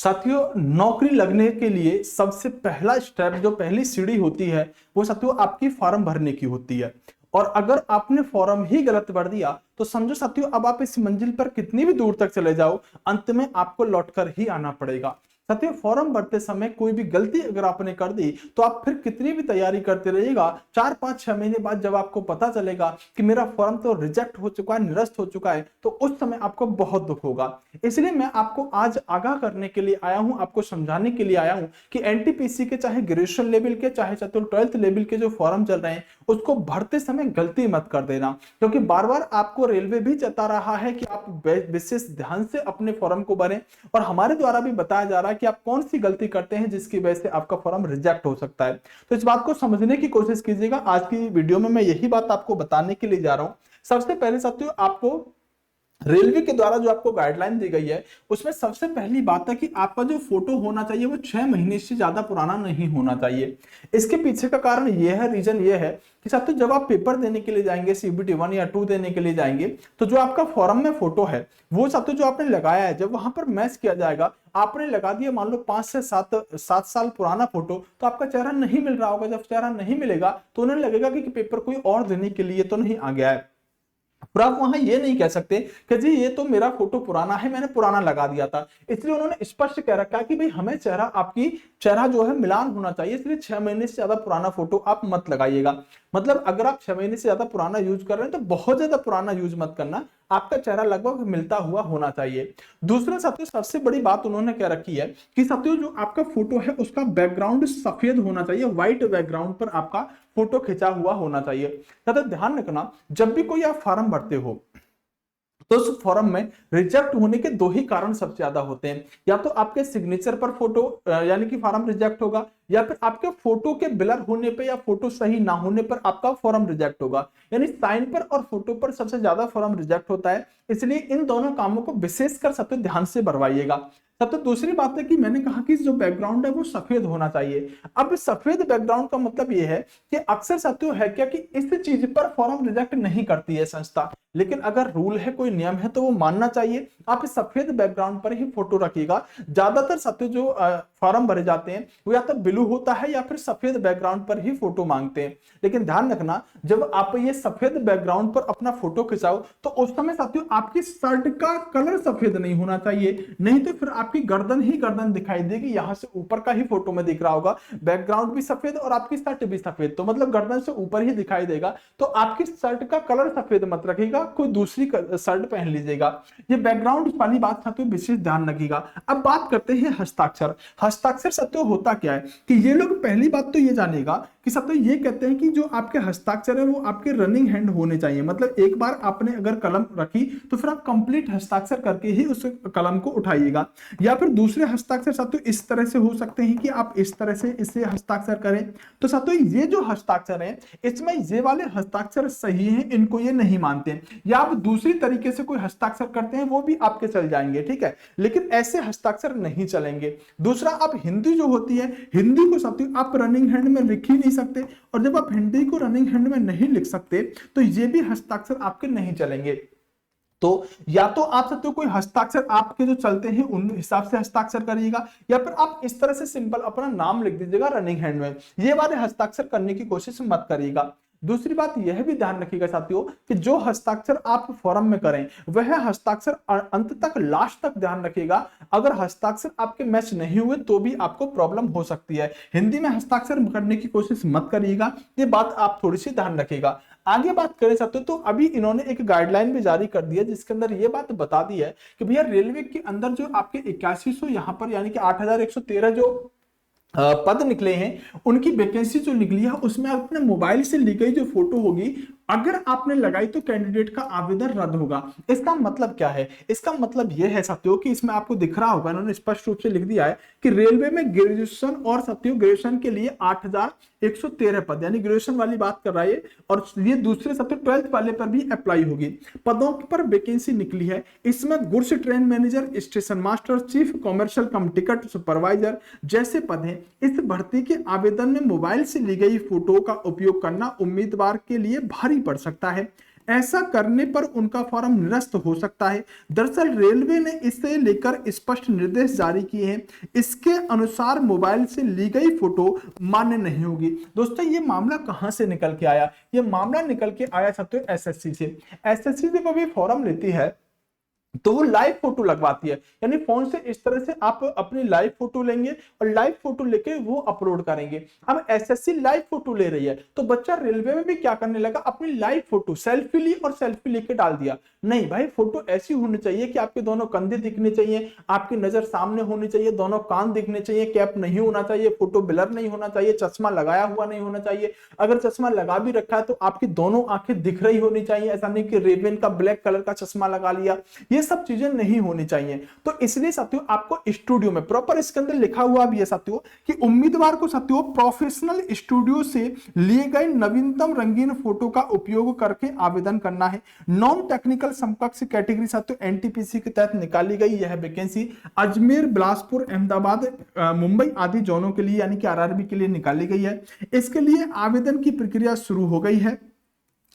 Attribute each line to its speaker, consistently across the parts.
Speaker 1: साथियों, नौकरी लगने के लिए सबसे पहला स्टेप, जो पहली सीढ़ी होती है, वो साथियों आपकी फॉर्म भरने की होती है। और अगर आपने फॉर्म ही गलत भर दिया तो समझो साथियों, अब आप इस मंजिल पर कितनी भी दूर तक चले जाओ, अंत में आपको लौटकर ही आना पड़ेगा। साथियों, फॉर्म भरते समय कोई भी गलती अगर आपने कर दी तो आप फिर कितनी भी तैयारी करते रहिएगा, 4-5-6 महीने बाद जब आपको पता चलेगा कि मेरा फॉर्म तो रिजेक्ट हो चुका है, निरस्त हो चुका है, तो उस समय आपको बहुत दुख होगा। इसलिए मैं आपको आज आगाह करने के लिए आया हूं, आपको समझाने के लिए आया हूं कि एनटीपीसी के चाहे ग्रेजुएशन लेवल के, चाहे 12th लेवल के जो फॉर्म चल रहे हैं, उसको भरते समय गलती मत कर देना। क्योंकि बार बार आपको रेलवे भी बता रहा है कि आप विशेष ध्यान से अपने फॉर्म को भरें, और हमारे द्वारा भी बताया जा रहा है कि आप कौन सी गलती करते हैं जिसकी वजह से आपका फॉर्म रिजेक्ट हो सकता है। तो इस बात को समझने की कोशिश कीजिएगा। आज की वीडियो में मैं यही बात आपको बताने के लिए जा रहा हूं। सबसे पहले साथियों, आपको रेलवे के द्वारा जो आपको गाइडलाइन दी गई है, उसमें सबसे पहली बात है कि आपका जो फोटो होना चाहिए वो 6 महीने से ज्यादा पुराना नहीं होना चाहिए। इसके पीछे का कारण यह है, रीजन यह है कि साथियों, जब आप पेपर देने के लिए जाएंगे, सीबीटी 1 या 2 देने के लिए जाएंगे, तो जो आपका फॉर्म में फोटो है वो साथियों जो आपने लगाया है, जब वहां पर मैच किया जाएगा, आपने लगा दिया मान लो 5 से 7 साल पुराना फोटो, तो आपका चेहरा नहीं मिल रहा होगा। जब चेहरा नहीं मिलेगा तो उन्हें लगेगा कि पेपर कोई और देने के लिए तो नहीं आ गया है। पर आप वहां ये नहीं कह सकते कि जी ये तो मेरा फोटो पुराना है, मैंने पुराना लगा दिया था। इसलिए उन्होंने स्पष्ट कह रखा कि भाई हमें चेहरा, आपकी चेहरा जो है मिलान होना चाहिए, इसलिए 6 महीने से ज्यादा पुराना फोटो आप मत लगाइएगा। मतलब अगर आप 6 महीने से ज्यादा पुराना यूज कर रहे हैं तो बहुत ज्यादा पुराना यूज मत करना, आपका चेहरा लगभग मिलता हुआ होना चाहिए। दूसरा साथियों, सबसे बड़ी बात उन्होंने कह रखी है कि साथियों जो आपका फोटो है उसका बैकग्राउंड सफेद होना चाहिए, व्हाइट बैकग्राउंड पर आपका फोटो खिंचा हुआ होना चाहिए। तथा ध्यान रखना, जब भी कोई आप फॉर्म भरते हो तो उस फॉर्म में रिजेक्ट होने के दो ही कारण सबसे ज्यादा होते हैं। या तो आपके सिग्नेचर पर फोटो यानी कि फॉर्म रिजेक्ट होगा, या फिर आपके फोटो के ब्लर होने पे या फोटो सही ना होने पर आपका फॉर्म रिजेक्ट होगा। यानी साइन पर और फोटो पर सबसे ज्यादा फॉर्म रिजेक्ट होता है। इसलिए इन दोनों कामों को विशेषकर सबसे ध्यान से भरवाइएगा। तब तो दूसरी बात है कि मैंने कहा कि जो बैकग्राउंड है वो सफेद होना चाहिए। अब सफेद बैकग्राउंड का मतलब ये है कि अक्सर साथियों है क्या कि इस चीज पर फॉर्म रिजेक्ट नहीं करती है संस्था, लेकिन अगर रूल है, कोई नियम है, तो वो मानना चाहिए। आप इस सफेद बैकग्राउंड पर ही फोटो रखिएगा। ज्यादातर साथियों जो फॉर्म भरे जाते हैं वो या तो ब्लू होता है या फिर सफेद बैकग्राउंड पर ही फोटो मांगते हैं। लेकिन ध्यान रखना, जब आप ये सफेद बैकग्राउंड पर अपना फोटो खिंचाओ तो उस समय साथियों आपकी शर्ट का कलर सफेद नहीं होना चाहिए, नहीं तो फिर आपकी गर्दन ही गर्दन दिखाई देगी। यहां से ऊपर का ही फोटो में दिख रहा होगा, बैकग्राउंड भी सफेद और आपकी शर्ट भी सफेद, तो मतलब गर्दन से ऊपर ही दिखाई देगा। तो आपकी शर्ट का कलर सफेद मत रखिएगा, कोई दूसरी शर्ट पहन लीजिएगा। ये बैकग्राउंड वाली बात साथियों विशेष ध्यान रखिएगा। अब बात करते हैं हस्ताक्षर। हस्ताक्षर साथियों होता क्या है कि ये लोग, पहली बात तो ये जानेगा कि साथियों ये कहते हैं कि जो आपके हस्ताक्षर है वो आपके रनिंग हैंड होने चाहिए। मतलब एक बार आपने अगर कलम रखी तो फिर आप कंप्लीट हस्ताक्षर करके ही उस कलम को उठाइएगा। या फिर दूसरे हस्ताक्षर साथियों इस तरह से हो सकते हैं कि आप इस तरह से इससे हस्ताक्षर करें। तो साथियों ये जो हस्ताक्षर है, इसमें ये वाले हस्ताक्षर सही हैं, इनको ये नहीं मानते। या आप दूसरी तरीके से कोई हस्ताक्षर करते हैं वो भी आपके चल जाएंगे, ठीक है, लेकिन ऐसे हस्ताक्षर नहीं चलेंगे। दूसरा, आप हिंदी जो होती है, हिंदी को साथियों आप रनिंग हैंड में लिख ही नहीं सकते, और जब आप हिंदी को रनिंग हैंड में नहीं लिख सकते तो ये भी हस्ताक्षर आपके नहीं चलेंगे। तो या तो आप साथियों कोई हस्ताक्षर आपके जो चलते हैं उन हिसाब से हस्ताक्षर करिएगा, या फिर आप इस तरह से सिंपल अपना नाम लिख दीजिएगा रनिंग हैंड में। ये वाले हस्ताक्षर करने की कोशिश मत करिएगा। दूसरी बात यह भी ध्यान रखिएगा साथियों कि जो हस्ताक्षर आप फॉर्म में करें वह हस्ताक्षर अंत तक, लास्ट तक ध्यान रखिएगा। अगर हस्ताक्षर आपके मैच नहीं हुए तो भी आपको प्रॉब्लम हो सकती है। हिंदी में हस्ताक्षर करने की कोशिश मत करिएगा, ये बात आप थोड़ी सी ध्यान रखिएगा। आगे बात करें साथियों, तो अभी इन्होंने एक गाइडलाइन भी जारी कर दी है जिसके अंदर ये बात बता दी है कि भैया रेलवे के अंदर जो आपके 8100 यहाँ पर यानी कि 8113 जो पद निकले हैं, उनकी वैकेंसी जो निकली है उसमें अपने मोबाइल से ली गई जो फोटो होगी अगर आपने लगाई तो कैंडिडेट का आवेदन रद्द होगा। इसका मतलब क्या है? इसका मतलब यह है साथियों कि इसमें आपको दिख रहा होगा, इन्होंने स्पष्ट रूप से लिख दिया है कि रेलवे में ग्रेजुएशन और साथियों ग्रेजुएशन के लिए 8113 पद, यानी ग्रेजुएशन वाली बात कर रहा है, और ये दूसरे साथियों 12th वाले पर भी अप्लाई होगी। पदों पर वैकेंसी निकली है, इसमें goods train manager, station master, chief commercial कम टिकट सुपरवाइजर जैसे पद हैं। इस भर्ती के आवेदन में मोबाइल से ली गई फोटो का उपयोग करना उम्मीदवार के लिए भारी पड़ सकता है। ऐसा करने पर उनका फॉर्म निरस्त हो सकता है। दरअसल रेलवे ने इसे लेकर स्पष्ट निर्देश जारी किए हैं। इसके अनुसार मोबाइल से ली गई फोटो मान्य नहीं होगी। दोस्तों ये मामला कहां से निकल के आया? ये मामला निकल के आया साथियों एसएससी से। एसएससी जब अभी फॉर्म लेती है तो वो लाइव फोटो लगवाती है, यानी फोन से इस तरह से आप अपनी लाइव फोटो लेंगे और लाइव फोटो लेके वो अपलोड करेंगे। अब एसएससी लाइव फोटो ले रही है तो बच्चा रेलवे में भी क्या करने लगा, अपनी लाइव फोटो सेल्फी ली और सेल्फी लेके डाल दिया। नहीं भाई, फोटो ऐसी होनी चाहिए कि आपके दोनों कंधे दिखने चाहिए, आपकी नजर सामने होनी चाहिए, दोनों कान दिखने चाहिए, कैप नहीं होना चाहिए, फोटो ब्लर नहीं होना चाहिए, चश्मा लगाया हुआ नहीं होना चाहिए। अगर चश्मा लगा भी रखा है तो आपकी दोनों आंखें दिख रही होनी चाहिए, ऐसा नहीं कि रेवेन का ब्लैक कलर का चश्मा लगा लिया। ये सब चीजें नहीं होनी चाहिए। तो इसलिए साथियों आपको स्टूडियो में प्रॉपर इसके अंदर लिखा हुआ भी है साथियों कि उम्मीदवार को साथियों प्रोफेशनल स्टूडियो से लिए गए नवीनतम रंगीन फोटो का उपयोग करके आवेदन करना है। नॉन टेक्निकल समकक्ष कैटेगरी साथियों एनटीपीसी के तहत निकाली गई यह वैकेंसी अजमेर, बिलासपुर, अहमदाबाद, मुंबई आदि जोनों के लिए यानी कि आरआरबी के लिए निकाली गई है। इसके लिए आवेदन की प्रक्रिया शुरू हो गई है।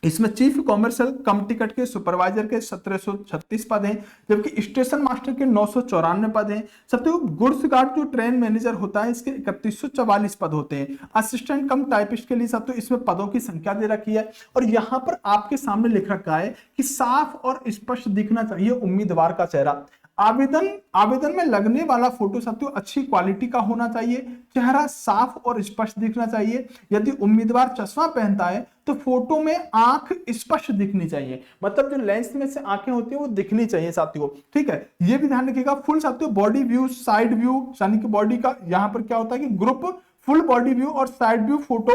Speaker 1: इसमें चीफ कॉमर्शियल कम टिकट के सुपरवाइजर के 1736 पद हैं, जबकि स्टेशन मास्टर के 994 पद हैं। साथियों गुड्स गार्ड जो ट्रेन मैनेजर होता है इसके 3144 पद होते हैं। असिस्टेंट कम टाइपिस्ट के लिए साथियों इसमें पदों की संख्या दे रखी है और यहां पर आपके सामने लिख रखा है कि साफ और स्पष्ट दिखना चाहिए उम्मीदवार का चेहरा। आवेदन में लगने वाला फोटो साथियों अच्छी क्वालिटी का होना चाहिए, चेहरा साफ और स्पष्ट दिखना चाहिए। यदि उम्मीदवार चश्मा पहनता है तो फोटो में आंख स्पष्ट दिखनी चाहिए, मतलब जो लेंस में से आंखें होती है वो दिखनी चाहिए साथियों, ठीक है। ये भी ध्यान रखिएगा। फुल साथियों बॉडी व्यू, साइड व्यू, यानी कि बॉडी का यहां पर क्या होता है कि ग्रुप, फुल बॉडी व्यू और साइड व्यू फोटो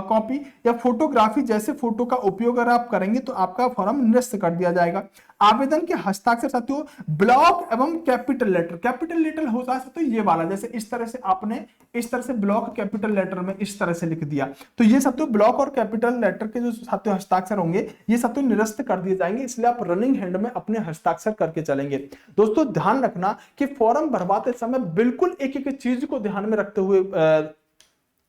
Speaker 1: कॉपी या फोटोग्राफी जैसे फोटो का उपयोग अगर आप करेंगे तो आपका फॉर्म निरस्त कर दिया जाएगा। आवेदन के हस्ताक्षर साथियों ब्लॉक एवं कैपिटल लेटर, कैपिटल लेटर होता है साथियों ये वाला, जैसे इस तरह से आपने इस तरह से ब्लॉक कैपिटल लेटर में इस तरह से लिख दिया तो ये साथियों ब्लॉक और कैपिटल लेटर के जो साथियों हस्ताक्षर होंगे ये साथियों निरस्त कर दिए जाएंगे, इसलिए आप रनिंग हैंड में अपने हस्ताक्षर करके चलेंगे। दोस्तों ध्यान रखना कि फॉर्म भरवाते समय बिल्कुल एक एक चीज को ध्यान में रखते हुए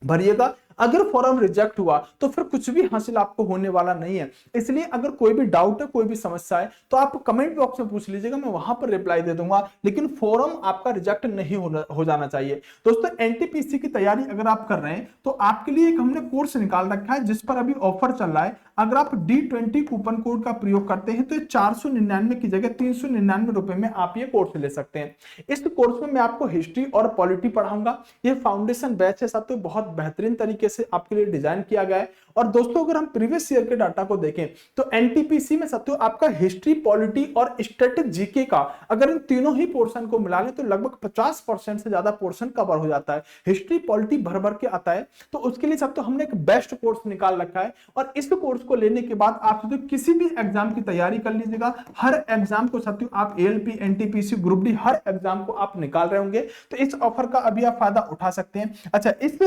Speaker 1: भरिएगा। अगर फॉर्म रिजेक्ट हुआ तो फिर कुछ भी हासिल आपको होने वाला नहीं है। इसलिए अगर कोई भी डाउट है, कोई भी समस्या है तो आप कमेंट बॉक्स में पूछ लीजिएगा, मैं वहां पर रिप्लाई दे दूंगा, लेकिन फॉर्म आपका रिजेक्ट नहीं हो जाना चाहिए। दोस्तों एनटीपीसी की तैयारी अगर आप कर रहे हैं तो आपके लिए एक हमने कोर्स निकाल रखा है जिस पर अभी ऑफर चल रहा है। अगर आप D20 कूपन कोड का प्रयोग करते हैं तो 499 की जगह 399 रुपए में आप ये कोर्स ले सकते हैं। इस कोर्स में मैं आपको हिस्ट्री और पॉलिटी पढ़ाऊंगा। ये फाउंडेशन बैच है साथियों, बहुत बेहतरीन तरीके से आपके लिए डिजाइन किया गया है। और दोस्तों अगर हम प्रीवियस ईयर के डाटा को देखें तो एनटीपीसी में साथियों आपका हिस्ट्री, पॉलिटी और स्टैटिक जीके का अगर इन तीनों ही पोर्शन को मिला लें तो लगभग 50% से ज्यादा पोर्शन कवर हो जाता है। हिस्ट्री पॉलिटी भर भर के आता है, तो उसके लिए साथियों हमने एक बेस्ट कोर्स निकाल रखा है। और इस कोर्स को लेने के बाद आप साथियों किसी भी एग्जाम की तैयारी कर लीजिएगा। हर एग्जाम को साथियों आप एएलपी, एनटीपीसी, ग्रुप डी हर एग्जाम को आप निकाल रहे होंगे, तो इस ऑफर का अभी आप फायदा उठा सकते हैं। अच्छा, इस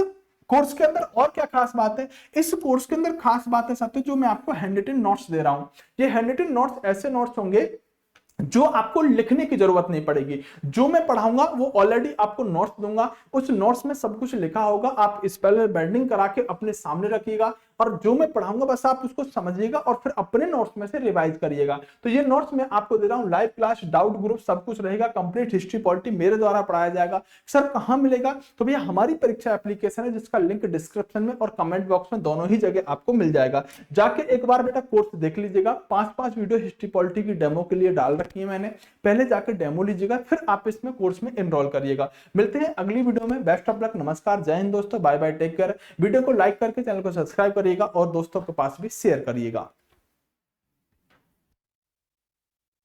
Speaker 1: कोर्स के अंदर और क्या खास बात है? इस कोर्स के अंदर खास बात है साथियों जो मैं आपको हैंड रिटन नोट्स दे रहा हूं। ये हैंड रिटन नोट्स ऐसे नोट्स होंगे जो आपको लिखने की जरूरत नहीं पड़ेगी। जो मैं पढ़ाऊंगा वो ऑलरेडी आपको नोट्स दूंगा, उस नोट्स में सब कुछ लिखा होगा, आप स्पेल बेंडिंग करा के अपने सामने रखिएगा और जो मैं पढ़ाऊंगा बस आप उसको समझिएगा और फिर अपने नोट्स में से रिवाइज करिएगा। तो ये नोट्स मैं आपको दे रहा हूं, लाइव क्लास, डाउट ग्रुप सब कुछ रहेगा, कंप्लीट हिस्ट्री पॉलिटी मेरे द्वारा पढ़ाया जाएगा। सर कहां मिलेगा? तो भैया हमारी परीक्षा एप्लीकेशन है जिसका लिंक डिस्क्रिप्शन में और कमेंट बॉक्स में दोनों ही जगह आपको मिल जाएगा। जाके एक बार बेटा कोर्स देख लीजिएगा। 5-5 वीडियो हिस्ट्री पॉलिटी की डेमो के लिए डाल रखी है मैंने, पहले जाकर डेमो लीजिएगा फिर आप इसमें कोर्स में एनरोल करिएगा। मिलते हैं अगली वीडियो में। बेस्ट ऑफ लक, नमस्कार, जय हिंद दोस्तों, bye bye, take care. Video को लाइक करके चैनल को सब्सक्राइब करिएगा और दोस्तों के पास भी शेयर करिएगा।